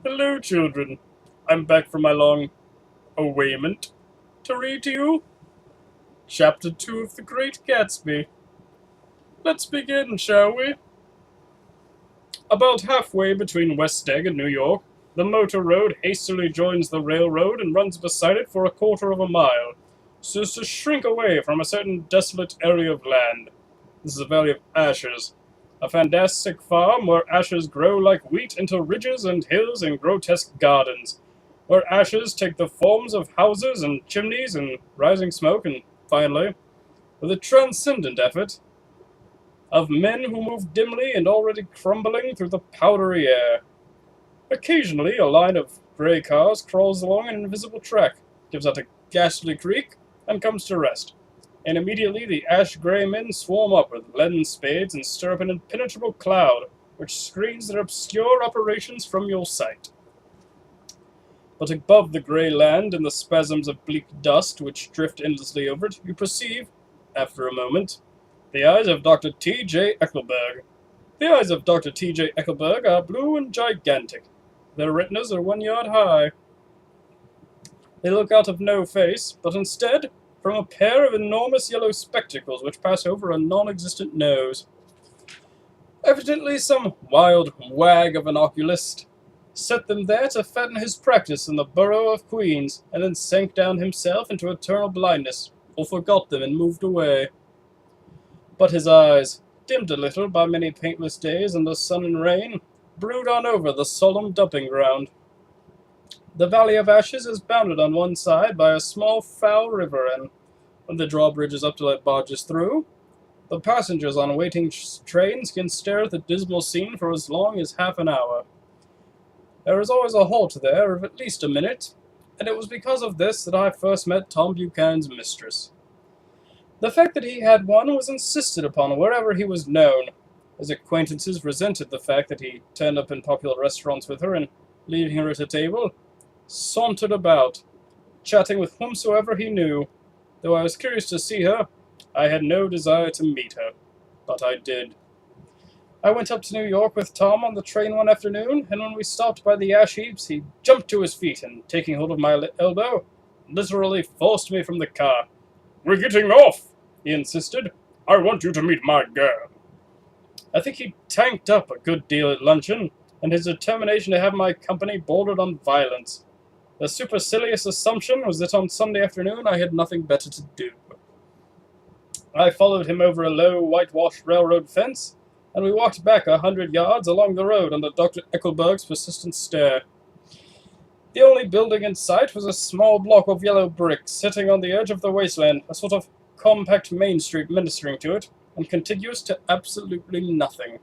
Hello, children. I'm back from my long awayment to read to you Chapter 2 of The Great Gatsby. Let's begin, shall we? About halfway between West Egg and New York, the motor road hastily joins the railroad and runs beside it for a quarter of a mile, so as to shrink away from a certain desolate area of land. This is a valley of ashes, a fantastic farm where ashes grow like wheat into ridges and hills and grotesque gardens, where ashes take the forms of houses and chimneys and rising smoke, and finally, with a transcendent effort, of men who move dimly and already crumbling through the powdery air. Occasionally, a line of gray cars crawls along an invisible track, gives out a ghastly creak, and comes to rest. And immediately the ash-gray men swarm up with leaden spades and stir up an impenetrable cloud, which screens their obscure operations from your sight. But above the grey land and the spasms of bleak dust which drift endlessly over it, you perceive, after a moment, the eyes of Dr. T.J. Eckelberg. The eyes of Dr. T.J. Eckelberg are blue and gigantic. Their retinas are 1 yard high. They look out of no face, but instead from a pair of enormous yellow spectacles which pass over a non-existent nose. Evidently some wild wag of an oculist set them there to fatten his practice in the borough of Queens, and then sank down himself into eternal blindness, or forgot them and moved away. But his eyes, dimmed a little by many paintless days and the sun and rain, brood on over the solemn dumping ground. The Valley of Ashes is bounded on one side by a small foul river, and when the drawbridge is up to let barges through, the passengers on waiting trains can stare at the dismal scene for as long as half an hour. There is always a halt there of at least a minute, and it was because of this that I first met Tom Buchanan's mistress. The fact that he had one was insisted upon wherever he was known. His acquaintances resented the fact that he turned up in popular restaurants with her and, leaving her at a table, sauntered about, chatting with whomsoever he knew. Though I was curious to see her, I had no desire to meet her, but I did. I went up to New York with Tom on the train one afternoon, and when we stopped by the ash heaps, he jumped to his feet and, taking hold of my elbow, literally forced me from the car. "We're getting off," he insisted. "I want you to meet my girl." I think he tanked up a good deal at luncheon, and his determination to have my company bordered on violence. The supercilious assumption was that on Sunday afternoon I had nothing better to do. I followed him over a low, whitewashed railroad fence, and we walked back 100 yards along the road under Dr. Eckelberg's persistent stare. The only building in sight was a small block of yellow brick sitting on the edge of the wasteland, a sort of compact main street ministering to it, and contiguous to absolutely nothing.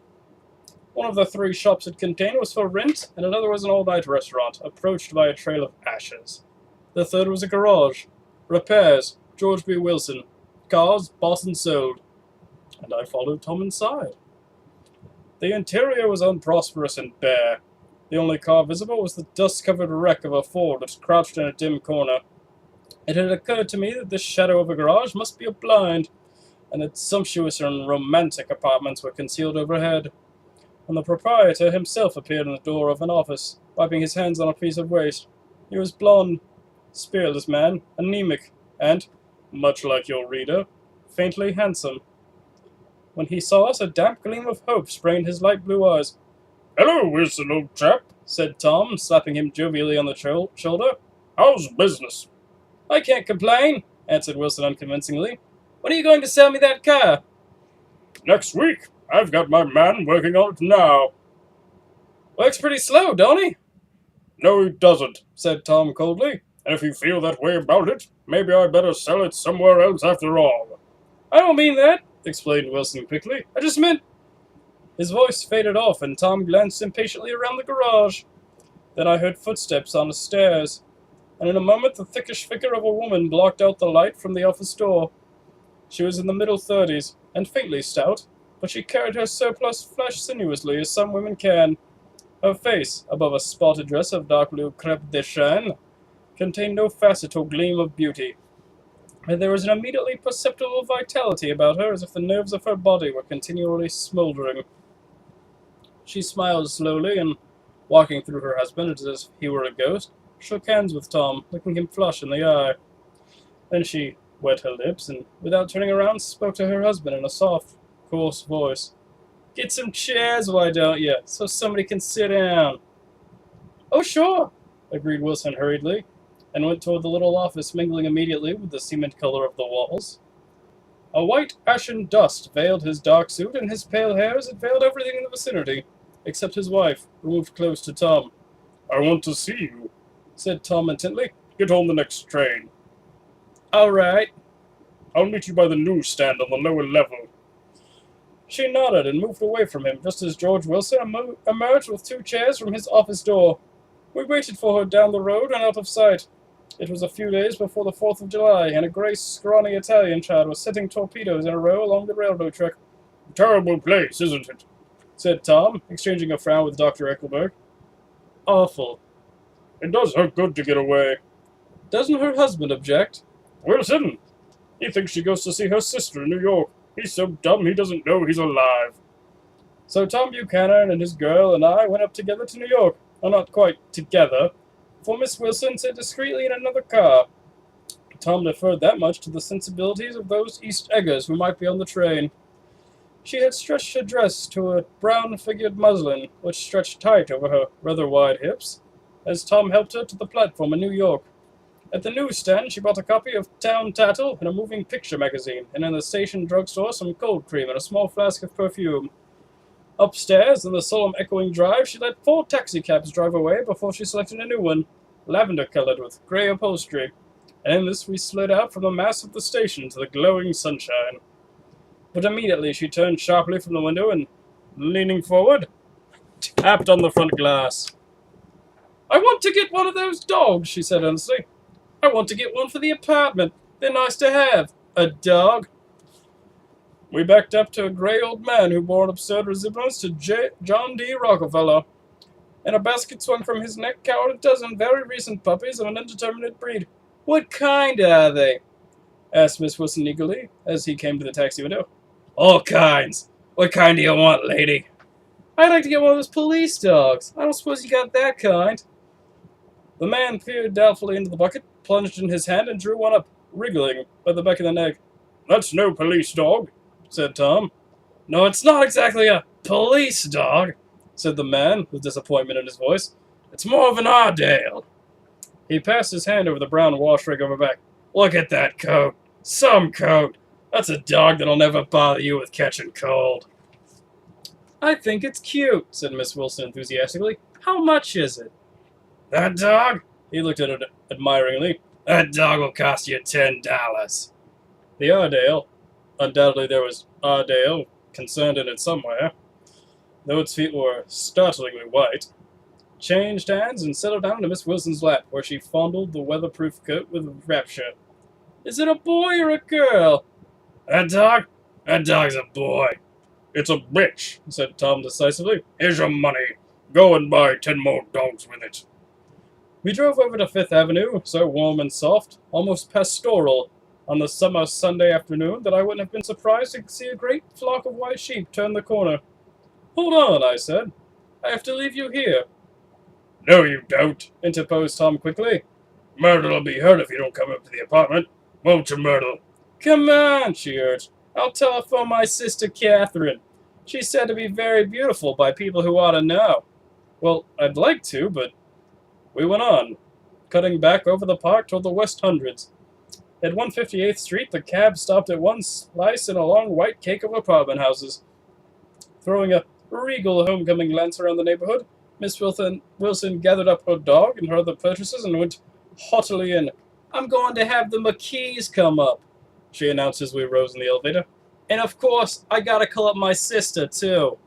One of the 3 shops it contained was for rent, and another was an all-night restaurant, approached by a trail of ashes. The third was a garage. Repairs, George B. Wilson. Cars, bought and sold. And I followed Tom inside. The interior was unprosperous and bare. The only car visible was the dust-covered wreck of a Ford that crouched in a dim corner. It had occurred to me that this shadow of a garage must be a blind, and that sumptuous and romantic apartments were concealed overhead. And the proprietor himself appeared in the door of an office, wiping his hands on a piece of waste. He was blond, spearless man, anemic, and, much like your reader, faintly handsome. When he saw us, a damp gleam of hope sprang in his light blue eyes. "Hello, Wilson, old chap," said Tom, slapping him jovially on the shoulder. "How's business?" "I can't complain," answered Wilson unconvincingly. "When are you going to sell me that car?" "Next week. I've got my man working on it now." "Works pretty slow, don't he?" "No, he doesn't," said Tom coldly. "And if you feel that way about it, maybe I better sell it somewhere else after all." "I don't mean that," explained Wilson quickly. "I just meant—" His voice faded off, and Tom glanced impatiently around the garage. Then I heard footsteps on the stairs, and in a moment the thickish figure of a woman blocked out the light from the office door. She was in the middle 30s, and faintly stout, but she carried her surplus flesh sinuously, as some women can. Her face, above a spotted dress of dark blue crêpe de chine, contained no facet or gleam of beauty, and there was an immediately perceptible vitality about her, as if the nerves of her body were continually smouldering. She smiled slowly, and walking through her husband as if he were a ghost, shook hands with Tom, looking him flush in the eye. Then she wet her lips and, without turning around, spoke to her husband in a soft, coarse voice. "Get some chairs, why don't you, so somebody can sit down?" "Oh, sure," agreed Wilson hurriedly, and went toward the little office, mingling immediately with the cement color of the walls. A white ashen dust veiled his dark suit, and his pale hair as it veiled everything in the vicinity, except his wife, who moved close to Tom. "I want to see you," said Tom intently. "Get on the next train." "All right." "I'll meet you by the newsstand on the lower level." She nodded and moved away from him just as George Wilson emerged with 2 chairs from his office door. We waited for her down the road and out of sight. It was a few days before the 4th of July, and a grey, scrawny Italian child was setting torpedoes in a row along the railroad track. "Terrible place, isn't it?" said Tom, exchanging a frown with Dr. Eckelberg. "Awful." "It does her good to get away." "Doesn't her husband object?" "Wilson! He thinks she goes to see her sister in New York. He's so dumb he doesn't know he's alive." So Tom Buchanan and his girl and I went up together to New York. Well, not quite together, for Miss Wilson sat discreetly in another car. Tom deferred that much to the sensibilities of those East Eggers who might be on the train. She had stretched her dress to a brown-figured muslin, which stretched tight over her rather wide hips, as Tom helped her to the platform in New York. At the newsstand, she bought a copy of Town Tattle and a moving picture magazine, and in the station drugstore some cold cream and a small flask of perfume. Upstairs, in the solemn echoing drive, she let 4 taxicabs drive away before she selected a new one, lavender-colored with grey upholstery, and in this we slid out from the mass of the station to the glowing sunshine. But immediately she turned sharply from the window and, leaning forward, tapped on the front glass. "I want to get one of those dogs," she said earnestly. "I want to get one for the apartment. They're nice to have. A dog." We backed up to a gray old man who bore an absurd resemblance to John D. Rockefeller. In a basket swung from his neck cowered a dozen very recent puppies of an indeterminate breed. "What kind are they?" asked Miss Wilson eagerly, as he came to the taxi window. "All kinds. What kind do you want, lady?" "I'd like to get one of those police dogs. I don't suppose you got that kind." The man peered doubtfully into the bucket, plunged in his hand, and drew one up, wriggling by the back of the neck. "That's no police dog," said Tom. "No, it's not exactly a police dog," said the man, with disappointment in his voice. "It's more of an Ardale." He passed his hand over the brown wash rag on her back. "Look at that coat. Some coat. That's a dog that'll never bother you with catching cold." "I think it's cute," said Miss Wilson enthusiastically. "How much is it?" "That dog?" He looked at it admiringly. "That dog will cost you $10. The Ardale, undoubtedly there was Ardale concerned in it somewhere, though its feet were startlingly white, changed hands and settled down into Miss Wilson's lap, where she fondled the weatherproof coat with rapture. "Is it a boy or a girl?" "That dog? That dog's a boy." "It's a bitch," said Tom decisively. "Here's your money. Go and buy 10 more dogs with it." We drove over to Fifth Avenue, so warm and soft, almost pastoral, on the summer Sunday afternoon that I wouldn't have been surprised to see a great flock of white sheep turn the corner. "Hold on," I said. "I have to leave you here." "No, you don't," interposed Tom quickly. "Myrtle'll be hurt if you don't come up to the apartment. Won't you, Myrtle?" "Come on," she urged. "I'll telephone my sister Catherine. She's said to be very beautiful by people who ought to know." "Well, I'd like to, but..." We went on, cutting back over the park toward the West Hundreds. At 158th Street, the cab stopped at one slice in a long white cake of apartment houses. Throwing a regal homecoming glance around the neighborhood, Miss Wilson gathered up her dog and her other purchases and went haughtily in. "I'm going to have the McKees come up," she announced as we rose in the elevator. "And of course, I gotta call up my sister, too."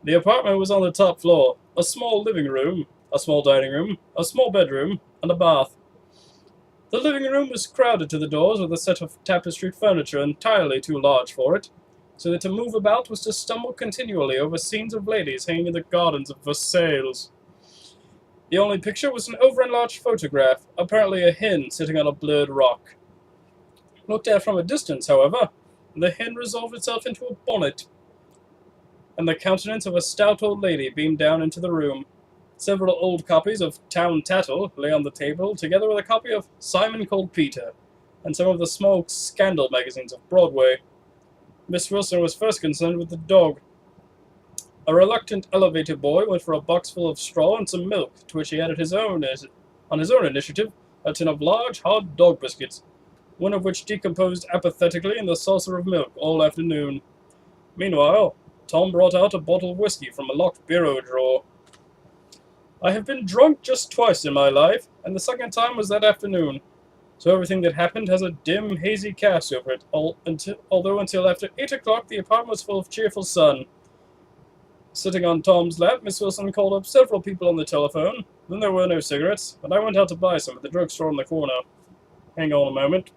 The apartment was on the top floor. A small living room, a small dining room, a small bedroom, and a bath. The living room was crowded to the doors with a set of tapestried furniture entirely too large for it, so that to move about was to stumble continually over scenes of ladies hanging in the gardens of Versailles. The only picture was an over-enlarged photograph, apparently a hen sitting on a blurred rock. Looked at from a distance, however, the hen resolved itself into a bonnet, and the countenance of a stout old lady beamed down into the room. Several old copies of Town Tattle lay on the table, together with a copy of Simon Called Peter, and some of the small scandal magazines of Broadway. Miss Wilson was first concerned with the dog. A reluctant elevator boy went for a box full of straw and some milk, to which he added on his own initiative, a tin of large, hard dog biscuits, one of which decomposed apathetically in the saucer of milk all afternoon. Meanwhile, Tom brought out a bottle of whiskey from a locked bureau drawer. I have been drunk just twice in my life, and the second time was that afternoon, so everything that happened has a dim, hazy cast over it, although until after 8 o'clock the apartment was full of cheerful sun. Sitting on Tom's lap, Miss Wilson called up several people on the telephone. Then there were no cigarettes, but I went out to buy some at the drugstore on the corner. Hang on a moment.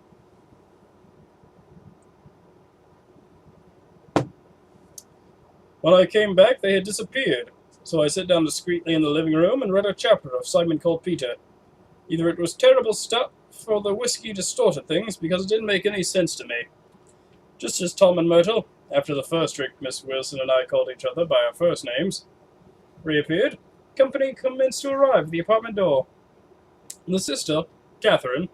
When I came back, they had disappeared, so I sat down discreetly in the living room and read a chapter of Simon Called Peter. Either it was terrible stuff, or the whiskey distorted things, because it didn't make any sense to me. Just as Tom and Myrtle, after the first drink Miss Wilson and I called each other by our first names, reappeared, company commenced to arrive at the apartment door. The sister, Catherine,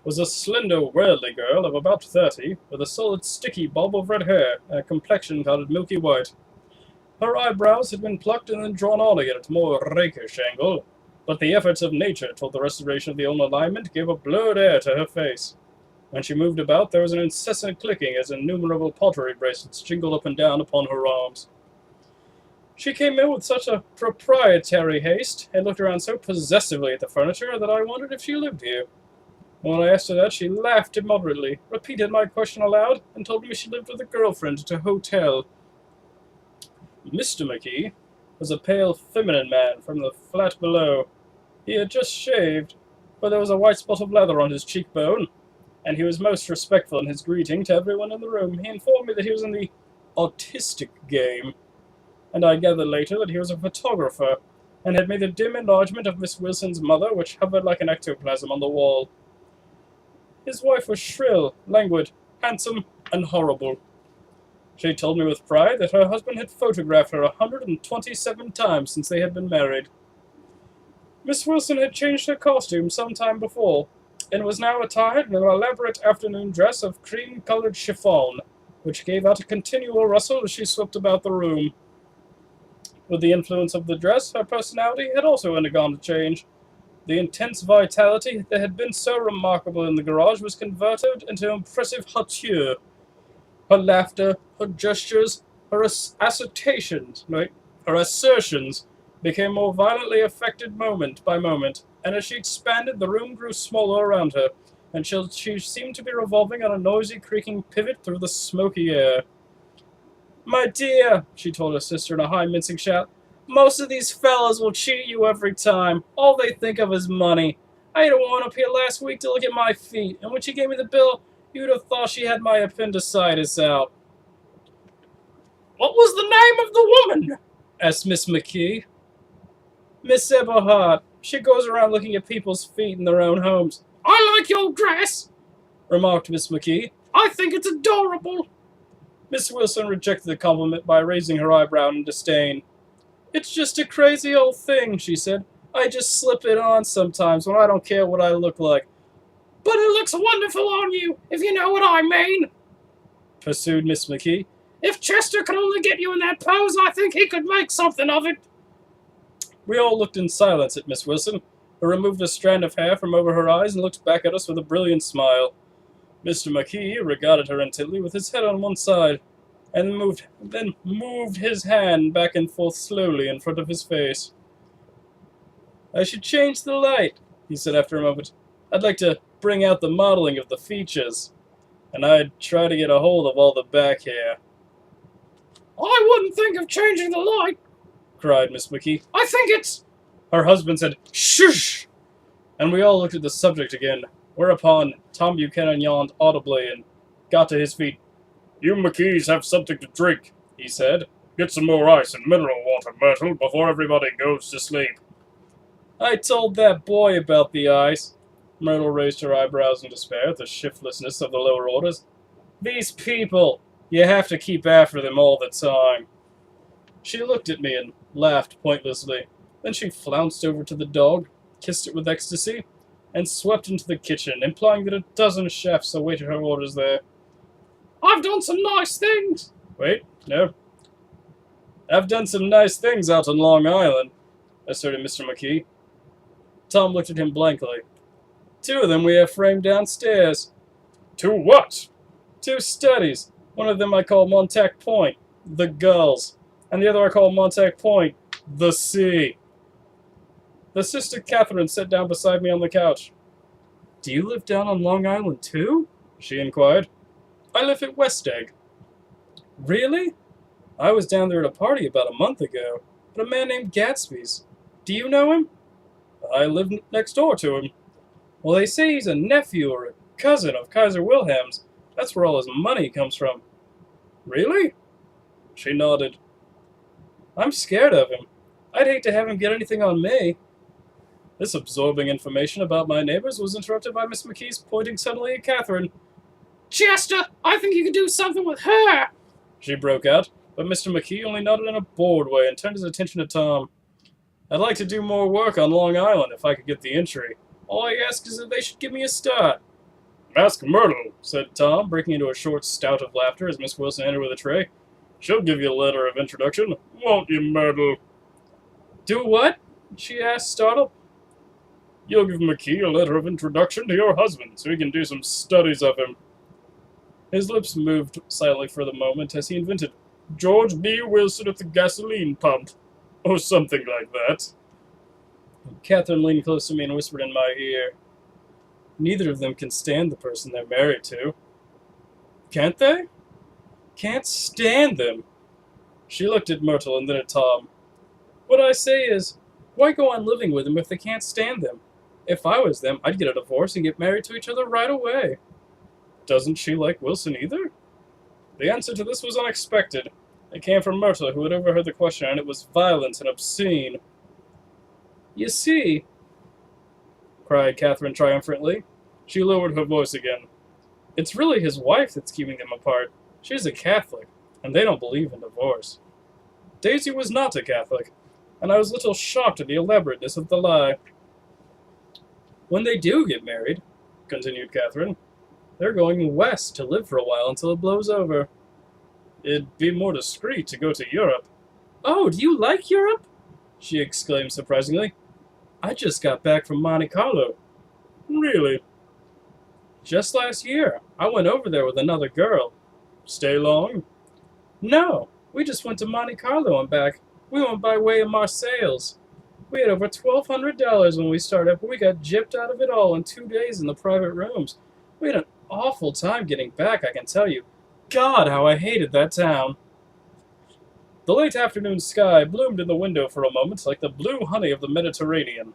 was a slender, worldly girl of about 30, with a solid, sticky bob of red hair and a complexion colored milky white. Her eyebrows had been plucked and then drawn on again at a more rakish angle, but the efforts of nature toward the restoration of the old alignment gave a blurred air to her face. When she moved about, there was an incessant clicking as innumerable pottery bracelets jingled up and down upon her arms. She came in with such a proprietary haste, and looked around so possessively at the furniture, that I wondered if she lived here. When I asked her that, she laughed immoderately, repeated my question aloud, and told me she lived with a girlfriend at a hotel. Mr. McKee was a pale, feminine man from the flat below. He had just shaved, but there was a white spot of lather on his cheekbone, and he was most respectful in his greeting to everyone in the room. He informed me that he was in the autistic game, and I gathered later that he was a photographer, and had made a dim enlargement of Miss Wilson's mother, which hovered like an ectoplasm on the wall. His wife was shrill, languid, handsome, and horrible. She told me with pride that her husband had photographed her 127 times since they had been married. Miss Wilson had changed her costume some time before, and was now attired in an elaborate afternoon dress of cream-colored chiffon, which gave out a continual rustle as she swept about the room. With the influence of the dress, her personality had also undergone a change. The intense vitality that had been so remarkable in the garage was converted into impressive hauteur. Her laughter, her gestures, her assertions became more violently affected moment by moment, and as she expanded, the room grew smaller around her, until she seemed to be revolving on a noisy, creaking pivot through the smoky air. "My dear," she told her sister in a high, mincing shout, "most of these fellas will cheat you every time. All they think of is money. I had a woman up here last week to look at my feet, and when she gave me the bill, you'd have thought she had my appendicitis out." "What was the name of the woman?" asked Miss McKee. "Miss Eberhard. She goes around looking at people's feet in their own homes." "I like your dress," remarked Miss McKee. "I think it's adorable." Miss Wilson rejected the compliment by raising her eyebrow in disdain. "It's just a crazy old thing," she said. "I just slip it on sometimes when I don't care what I look like." "But it looks wonderful on you, if you know what I mean," pursued Miss McKee. "If Chester could only get you in that pose, I think he could make something of it." We all looked in silence at Miss Wilson, who removed a strand of hair from over her eyes and looked back at us with a brilliant smile. Mr. McKee regarded her intently with his head on one side, and then moved his hand back and forth slowly in front of his face. "I should change the light," he said after a moment. "I'd like to bring out the modeling of the features, and I'd try to get a hold of all the back hair." "I wouldn't think of changing the light," cried Miss McKee. "I think it's—" Her husband said, "Shush!" and we all looked at the subject again, whereupon Tom Buchanan yawned audibly and got to his feet. "You McKees have something to drink," he said. "Get some more ice and mineral water, Myrtle, before everybody goes to sleep." "I told that boy about the ice." Myrtle raised her eyebrows in despair at the shiftlessness of the lower orders. "These people, you have to keep after them all the time." She looked at me and laughed pointlessly. Then she flounced over to the dog, kissed it with ecstasy, and swept into the kitchen, implying that a dozen chefs awaited her orders there. I've done some nice things. Wait, no. I've done some nice things out on Long Island, asserted Mr. McKee. Tom looked at him blankly. 2 of them we have framed downstairs. 2 what? 2 studies. One of them I call Montauk Point, the gulls, and the other I call Montauk Point, the sea. The sister Catherine sat down beside me on the couch. Do you live down on Long Island too? She inquired. I live at West Egg. Really? I was down there at a party about a month ago, at a man named Gatsby's. Do you know him? I live next door to him. Well, they say he's a nephew or a cousin of Kaiser Wilhelm's. That's where all his money comes from. Really? She nodded. I'm scared of him. I'd hate to have him get anything on me. This absorbing information about my neighbors was interrupted by Miss McKee's pointing suddenly at Catherine. Chester, I think you could do something with her! She broke out, but Mr. McKee only nodded in a bored way and turned his attention to Tom. I'd like to do more work on Long Island if I could get the entry. All I ask is that they should give me a start. Ask Myrtle, said Tom, breaking into a short spout of laughter as Miss Wilson entered with a tray. She'll give you a letter of introduction, won't you, Myrtle? Do what? She asked, startled. You'll give McKee a letter of introduction to your husband so he can do some studies of him. His lips moved silently for the moment as he invented George B. Wilson at the gasoline pump, or something like that. Catherine leaned close to me and whispered in my ear, Neither of them can stand the person they're married to. Can't they? Can't stand them. She looked at Myrtle and then at Tom. What I say is, why go on living with them if they can't stand them? If I was them, I'd get a divorce and get married to each other right away. Doesn't she like Wilson either? The answer to this was unexpected. It came from Myrtle, who had overheard the question, and it was violent and obscene. You see, cried Catherine triumphantly. She lowered her voice again. It's really his wife that's keeping them apart. She's a Catholic, and they don't believe in divorce. Daisy was not a Catholic, and I was a little shocked at the elaborateness of the lie. When they do get married, continued Catherine, they're going west to live for a while until it blows over. It'd be more discreet to go to Europe. Oh, do you like Europe? She exclaimed surprisingly. I just got back from Monte Carlo. Really? Just last year. I went over there with another girl. Stay long? No, we just went to Monte Carlo and back. We went by way of Marseilles. We had over $1,200 when we started, but we got gypped out of it all in 2 days in the private rooms. We had an awful time getting back, I can tell you. God, how I hated that town. The late afternoon sky bloomed in the window for a moment like the blue honey of the Mediterranean.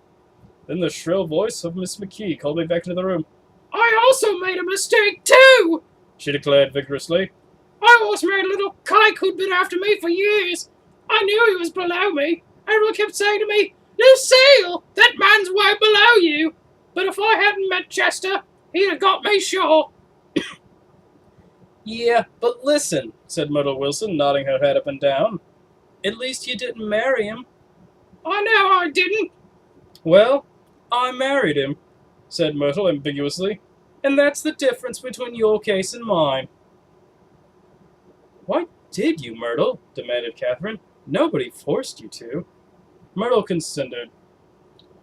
Then the shrill voice of Miss McKee called me back into the room. I also made a mistake, too, she declared vigorously. I almost married a little kike who'd been after me for years. I knew he was below me. Everyone kept saying to me, Lucille, that man's way below you. But if I hadn't met Chester, he'd have got me sure. Yeah, but listen, said Myrtle Wilson, nodding her head up and down. At least you didn't marry him. I know I didn't. Well, I married him, said Myrtle ambiguously, and that's the difference between your case and mine. Why did you, Myrtle? Demanded Catherine. Nobody forced you to. Myrtle considered.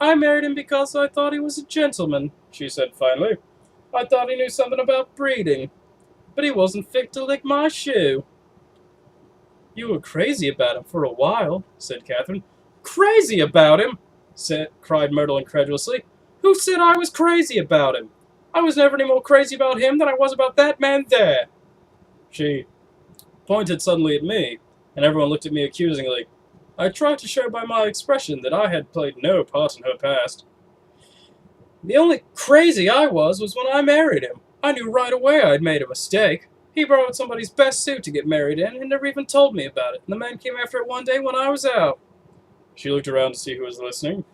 I married him because I thought he was a gentleman, she said finally. I thought he knew something about breeding. But he wasn't fit to lick my shoe. You were crazy about him for a while, said Catherine. Crazy about him? Cried Myrtle incredulously. Who said I was crazy about him? I was never any more crazy about him than I was about that man there. She pointed suddenly at me, and everyone looked at me accusingly. I tried to show by my expression that I had played no part in her past. The only crazy I was when I married him. I knew right away I'd made a mistake. He borrowed somebody's best suit to get married in and never even told me about it, and the man came after it one day when I was out. She looked around to see who was listening.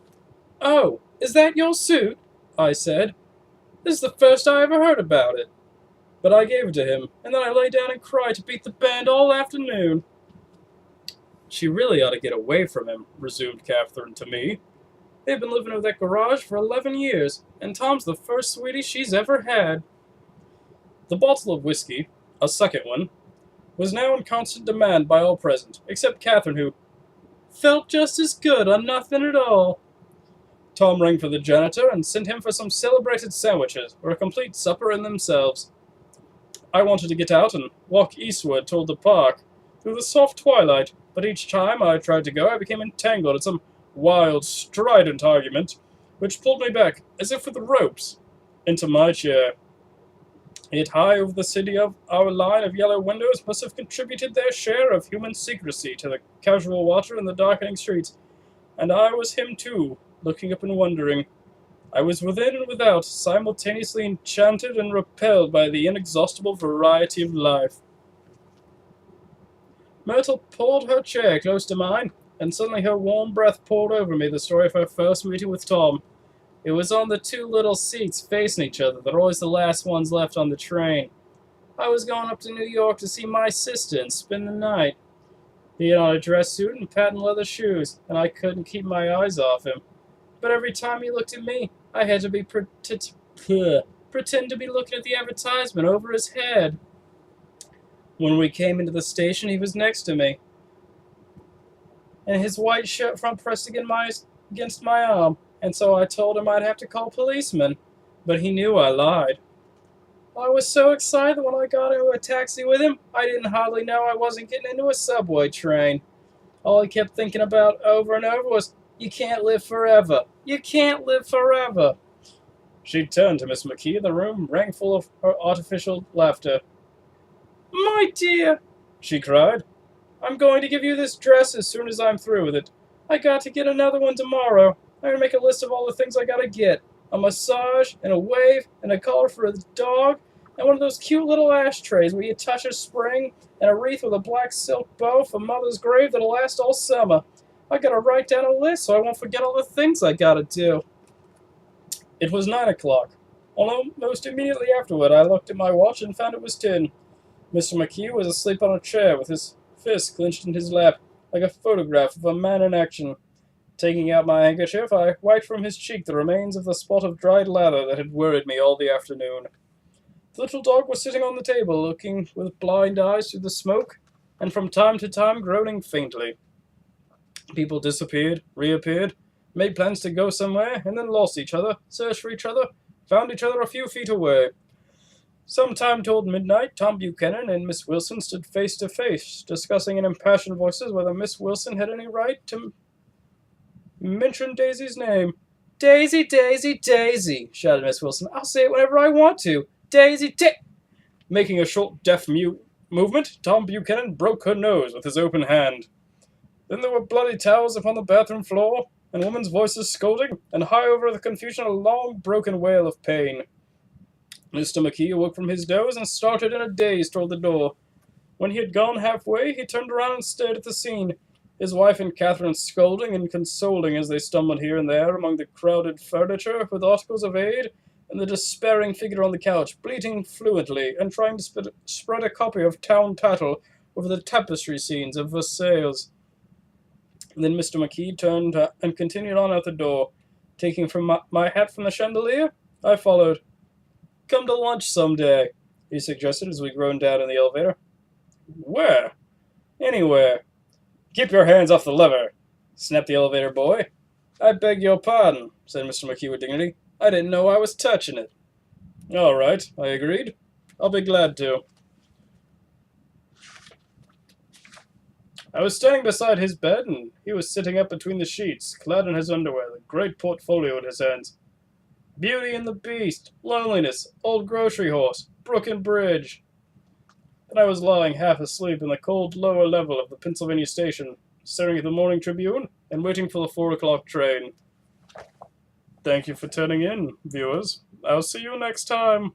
Oh, is that your suit? I said. This is the first I ever heard about it. But I gave it to him, and then I lay down and cried to beat the band all afternoon. She really ought to get away from him, resumed Catherine to me. They've been living in that garage for 11 years, and Tom's the first sweetie she's ever had. The bottle of whiskey, a second one, was now in constant demand by all present, except Catherine, who felt just as good on nothing at all. Tom rang for the janitor and sent him for some celebrated sandwiches, or a complete supper in themselves. I wanted to get out and walk eastward toward the park, through the soft twilight, but each time I tried to go, I became entangled in some wild, strident argument, which pulled me back, as if with ropes, into my chair. It high over the city of our line of yellow windows must have contributed their share of human secrecy to the casual watcher in the darkening streets, and I was him too, looking up and wondering. I was within and without, simultaneously enchanted and repelled by the inexhaustible variety of life. Myrtle pulled her chair close to mine, and suddenly her warm breath poured over me the story of her first meeting with Tom. It was on the two little seats facing each other that are always the last ones left on the train. I was going up to New York to see my sister and spend the night. He had on a dress suit and patent leather shoes, and I couldn't keep my eyes off him. But every time he looked at me, I had to pretend to be looking at the advertisement over his head. When we came into the station, he was next to me, and his white shirt front pressed against my arm, and so I told him I'd have to call policemen, but he knew I lied. I was so excited that when I got into a taxi with him, I didn't hardly know I wasn't getting into a subway train. All he kept thinking about over and over was, "You can't live forever. You can't live forever." She turned to Miss McKee, and the room rang full of her artificial laughter. "My dear," she cried, "I'm going to give you this dress as soon as I'm through with it. I got to get another one tomorrow. I'm going to make a list of all the things I got to get. A massage, and a wave, and a collar for the dog, and one of those cute little ashtrays where you touch a spring, and a wreath with a black silk bow for Mother's grave that'll last all summer. I got to write down a list so I won't forget all the things I got to do." It was 9 o'clock. Almost immediately afterward, I looked at my watch and found it was 10. Mr. McKee was asleep on a chair with his fist clenched in his lap, like a photograph of a man in action. Taking out my handkerchief, I wiped from his cheek the remains of the spot of dried lather that had worried me all the afternoon. The little dog was sitting on the table, looking with blind eyes through the smoke, and from time to time groaning faintly. People disappeared, reappeared, made plans to go somewhere, and then lost each other, searched for each other, found each other a few feet away. Sometime toward midnight, Tom Buchanan and Miss Wilson stood face to face, discussing in impassioned voices whether Miss Wilson had any right to mention Daisy's name. "Daisy, Daisy, Daisy," shouted Miss Wilson. "I'll say it whenever I want to. Daisy, Making a short, deft movement, Tom Buchanan broke her nose with his open hand. Then there were bloody towels upon the bathroom floor, and women's voices scolding, and high over the confusion a long, broken wail of pain. Mr. McKee awoke from his doze and started in a daze toward the door. When he had gone halfway, he turned around and stared at the scene, his wife and Catherine scolding and consoling as they stumbled here and there among the crowded furniture with articles of aid, and the despairing figure on the couch, bleating fluently and trying to spread a copy of Town Tattle over the tapestry scenes of Versailles. Then Mr. McKee turned and continued on out the door. Taking my hat from the chandelier, I followed. "Come to lunch someday," he suggested as we groaned down in the elevator. "Where?" "Anywhere." "Keep your hands off the lever," snapped the elevator boy. "I beg your pardon," said Mr. McKee with dignity. "I didn't know I was touching it." "All right," I agreed. "I'll be glad to." I was standing beside his bed, and he was sitting up between the sheets, clad in his underwear, a great portfolio in his hands. Beauty and the Beast, Loneliness, Old Grocery Horse, Brook and Bridge. And I was lying half asleep in the cold lower level of the Pennsylvania station, staring at the Morning Tribune and waiting for the 4 o'clock train. Thank you for tuning in, viewers. I'll see you next time.